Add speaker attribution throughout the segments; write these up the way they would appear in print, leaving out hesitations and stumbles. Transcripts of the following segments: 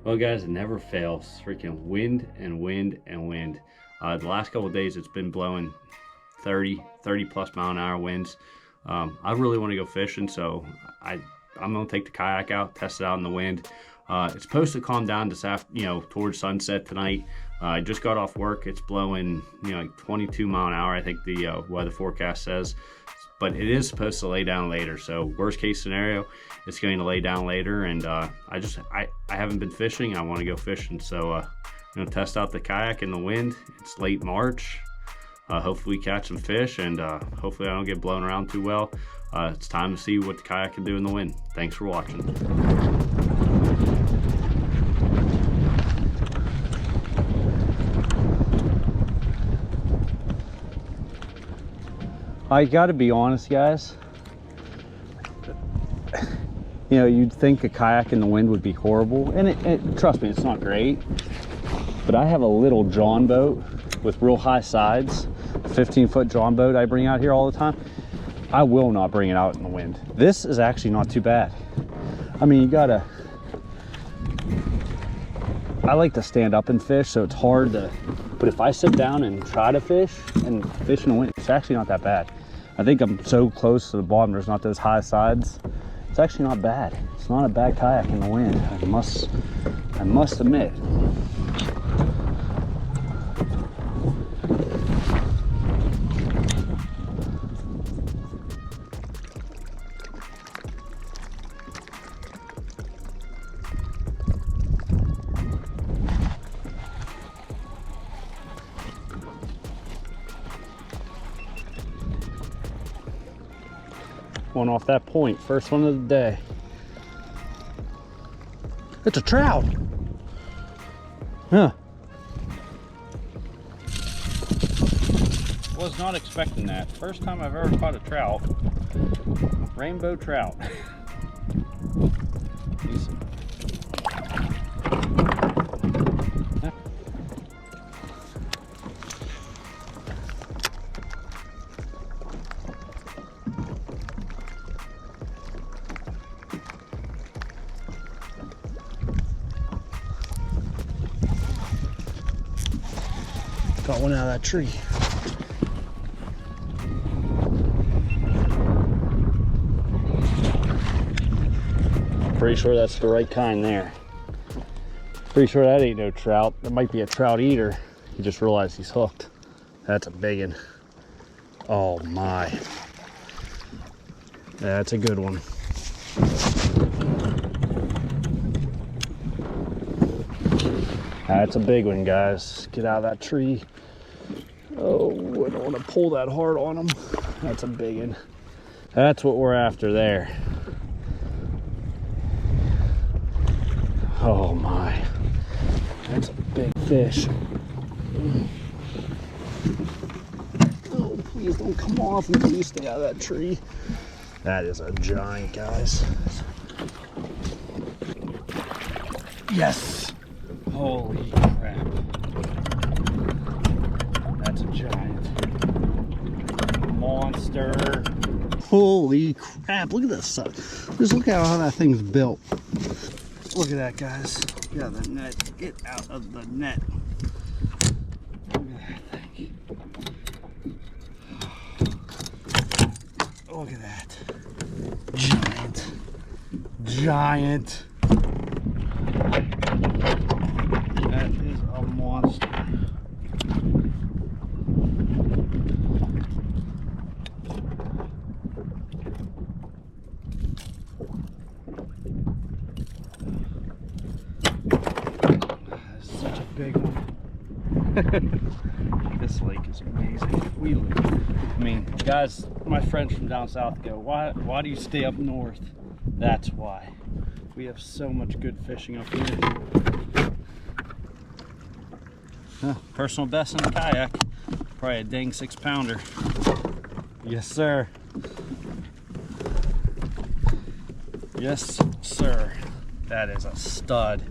Speaker 1: Well, guys, it never fails. Freaking wind and wind and wind. The last couple of days, it's been blowing 30 plus mile an hour winds. I really want to go fishing, so I'm gonna take the kayak out, test it out in the wind. It's supposed to calm down this towards sunset tonight. I just got off work. It's blowing, like 22 mile an hour, I think the weather forecast says. But it is supposed to lay down later. So worst case scenario, it's going to lay down later. And I haven't been fishing. I want to go fishing. So I'm going to test out the kayak in the wind. It's late March. Hopefully we catch some fish, and hopefully I don't get blown around too well. It's time to see what the kayak can do in the wind. Thanks for watching. I gotta be honest, guys. You'd think a kayak in the wind would be horrible, and trust me, it's not great. But I have a little John boat with real high sides, 15-foot John boat I bring out here all the time. I will not bring it out in the wind. This is actually not too bad. I mean, I like to stand up and fish, so it's hard to, but if I sit down and try to fish in the wind, it's actually not that bad. I think I'm so close to the bottom, there's not those high sides. It's actually not bad. It's not a bad kayak in the wind, I must admit. One off that point, first one of the day. It's a trout. Huh. Was not expecting that. First time I've ever caught a trout. Rainbow trout. Decent. Got one out of that tree. Pretty sure that's the right kind there. Pretty sure that ain't no trout. That might be a trout eater. He just realized he's hooked. That's a big one. Oh my. That's a good one. That's a big one, guys. Get out of that tree. Oh, I don't want to pull that hard on him. That's a big one. That's what we're after there. Oh my. That's a big fish. Oh, please don't come off until you stay out of that tree. That is a giant, guys. Yes! Holy crap. That's a giant monster. Holy crap, look at this stuff. Just look at how that thing's built. Look at that, guys. Get out of the net. Get out of the net. Look at that thing. Look at that. Giant. Giant. That is a monster. That's such a big one. This lake is amazing. Guys, my friends from down south go, why do you stay up north? That's why. We have so much good fishing up here. Personal best in the kayak, probably a dang 6-pounder. Yes, sir. Yes, sir. That is a stud.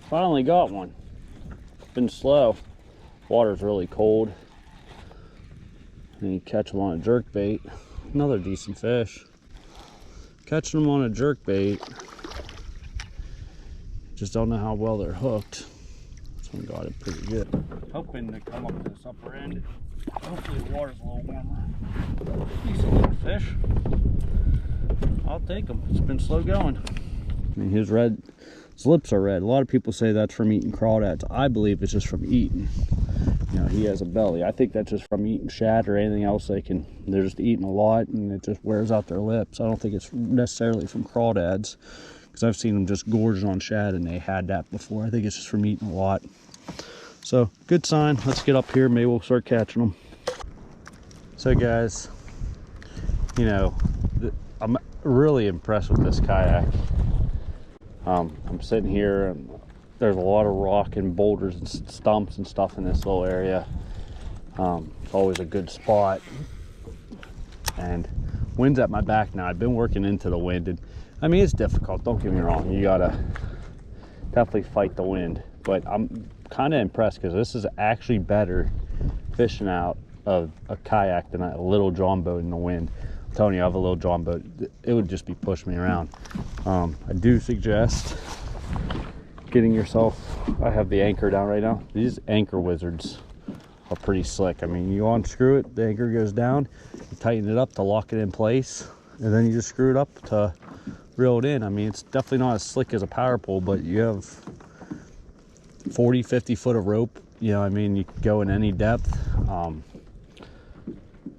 Speaker 1: Finally got one. Been slow. Water's really cold. And you catch them on a jerkbait. Another decent fish. Catching them on a jerkbait. Just don't know how well they're hooked. This one got it pretty good. Hoping to come up to this upper end. Hopefully the water's a little warmer. Decent little fish. I'll take them. It's been slow going. I mean, his lips are red. A lot of people say that's from eating crawdads. I believe it's just from eating. You know, he has a belly. I think that's just from eating shad or anything else they're just eating a lot and it just wears out their lips. I don't think it's necessarily from crawdads because I've seen them just gorging on shad and they had that before. I think it's just from eating a lot. So, good sign. Let's get up here. Maybe we'll start catching them. So, guys, you know, I'm really impressed with this kayak. I'm sitting here and there's a lot of rock and boulders and stumps and stuff in this little area. It's always a good spot. And wind's at my back now. I've been working into the wind. And I mean, it's difficult. Don't get me wrong. You gotta definitely fight the wind. But I'm kind of impressed because this is actually better fishing out of a kayak than a little John boat in the wind. I'm telling you, I have a little John boat. It would just be pushing me around. I do suggest getting yourself, I have the anchor down right now. These anchor wizards are pretty slick. I mean, you unscrew it, the anchor goes down, you tighten it up to lock it in place, and then you just screw it up to reel it in. I mean, it's definitely not as slick as a power pole, but you have 40, 50 foot of rope. You know, I mean, you can go in any depth.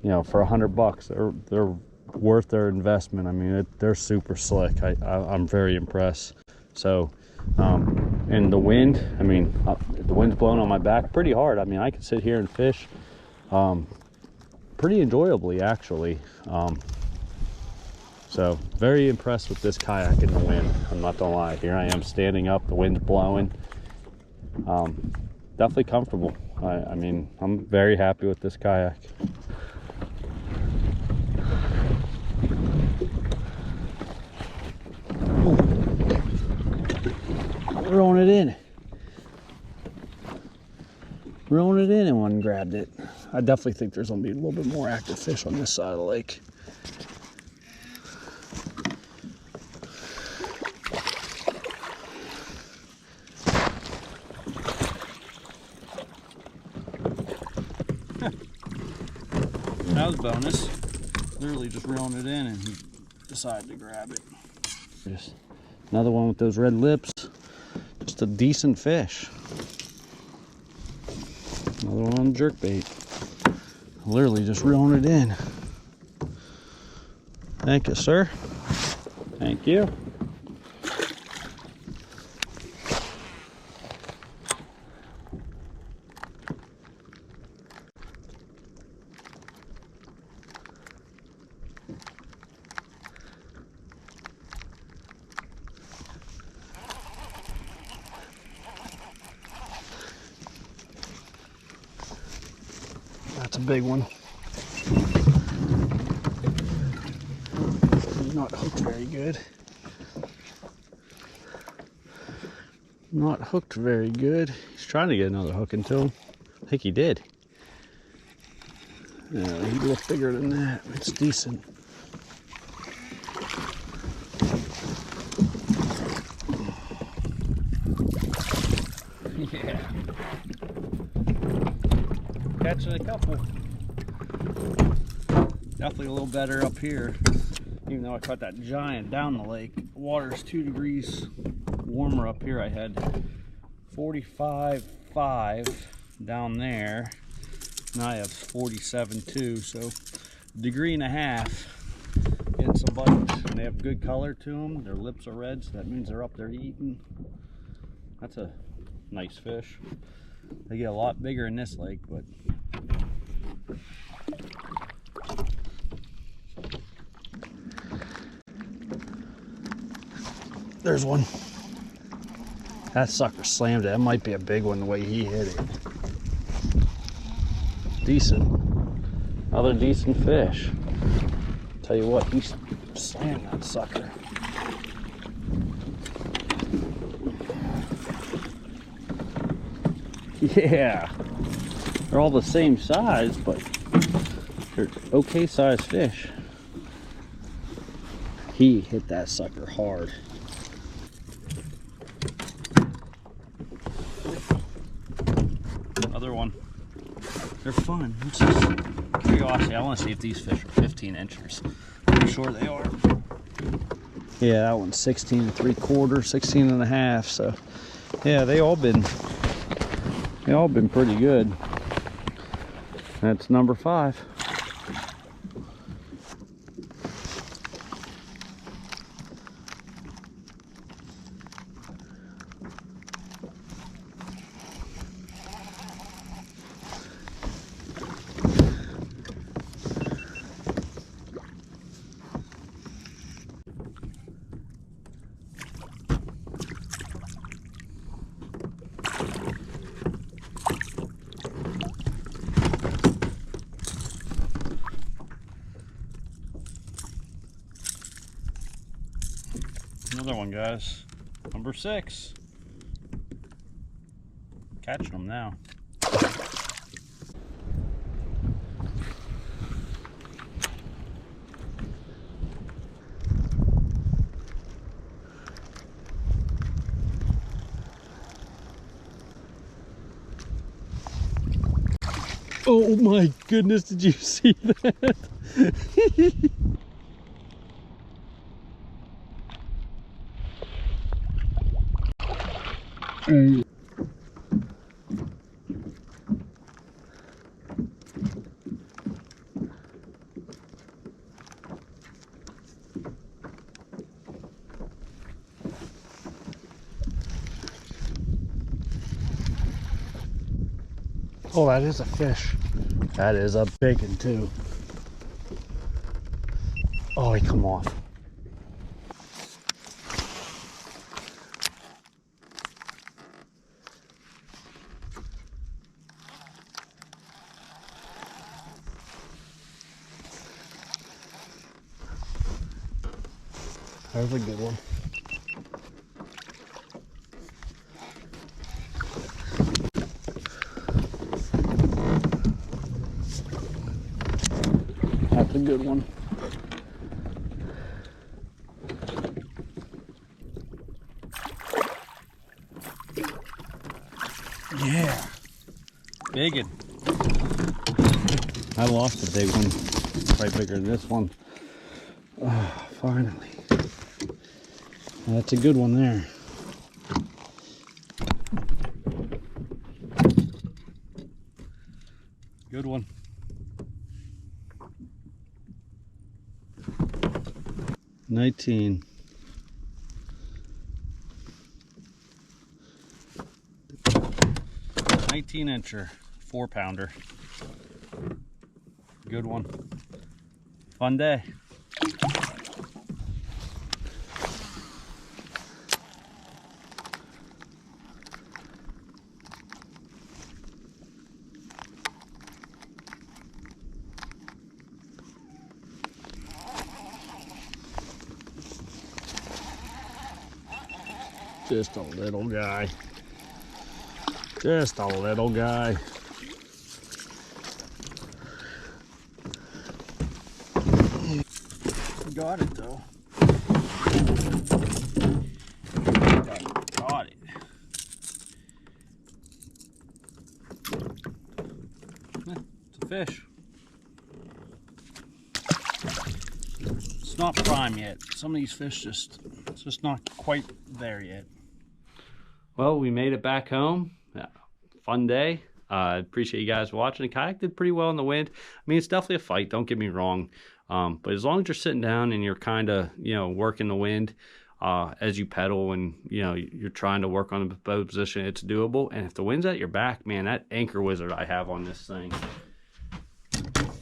Speaker 1: You know, for $100, they're worth their investment. I mean, they're super slick. I'm very impressed. So, and the wind, I mean, the wind's blowing on my back pretty hard. I mean, I can sit here and fish pretty enjoyably, actually. So, very impressed with this kayak in the wind. I'm not gonna lie. Here I am standing up, the wind's blowing. Definitely comfortable. I mean, I'm very happy with this kayak. Reeling it in and one grabbed it. I definitely think there's gonna be a little bit more active fish on this side of the lake. That was bonus. Literally just reeling it in and he decided to grab it. Just another one with those red lips. Just a decent fish. Another one on jerkbait. Literally just reeling it in. Thank you, sir. Thank you. That's a big one. He's not hooked very good. Not hooked very good. He's trying to get another hook into him. I think he did. Yeah, he looked bigger than that. It's decent. Yeah. Catching a couple. Definitely a little better up here. Even though I caught that giant down the lake, water's 2 degrees warmer up here. I had 45.5 down there. Now I have 47.2, so 1.5 degrees. Getting some bites, and they have good color to them. Their lips are red, so that means they're up there eating. That's a nice fish. They get a lot bigger in this lake, but there's one. That sucker slammed it. That might be a big one the way he hit it. Decent. Another decent fish. Tell you what, he slammed that sucker.
Speaker 2: Yeah, they're all the same size, but they're okay sized fish. He hit that sucker hard. Another one. They're fun. It's just curiosity. I want to see if these fish are 15 inchers. I'm sure they are. Yeah, that one's 16 3/4, 16 and a half. So yeah, they all been pretty good. That's number 5. Another one, guys. Number 6. Catching them now. Oh my goodness, did you see that? Oh, that is a fish. That is a big one too. Oh, he come off. There's a good one. That's a good one. Yeah. Big one. I lost a big one. Probably bigger than this one. Oh, finally. That's a good one there. Good one. $19. $19-incher, 4-pounder. Good one. Fun day. Just a little guy. Just a little guy. Got it though. Got it. It's a fish. It's not prime yet. Some of these fish it's just not quite there yet. Well, we made it back home. Fun day. Appreciate you guys watching. The kayak did pretty well in the wind. I mean, it's definitely a fight, don't get me wrong. But as long as you're sitting down and you're kind of, working the wind as you pedal and, you're trying to work on the boat position, it's doable. And if the wind's at your back, man, that anchor wizard I have on this thing,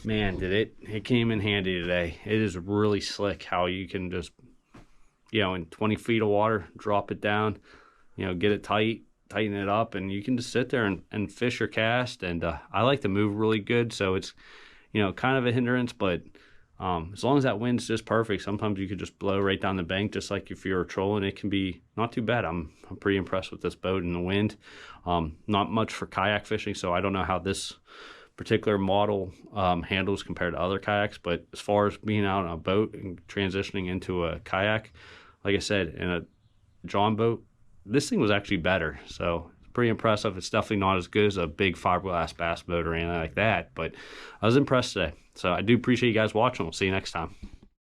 Speaker 2: man, it came in handy today. It is really slick how you can just, in 20 feet of water, drop it down, get it tight, tighten it up, and you can just sit there and fish your cast. And I like to move really good, so it's kind of a hindrance, but
Speaker 1: As long as that wind's just perfect, sometimes you could just blow right down the bank, just like if you're trolling. It can be not too bad. I'm pretty impressed with this boat and the wind. Not much for kayak fishing, so I don't know how this particular model handles compared to other kayaks, but as far as being out on a boat and transitioning into a kayak, like I said, in a John boat, this thing was actually better. So it's pretty impressive. It's definitely not as good as a big fiberglass bass boat or anything like that, but I was impressed today. So I do appreciate you guys watching. We'll see you next time.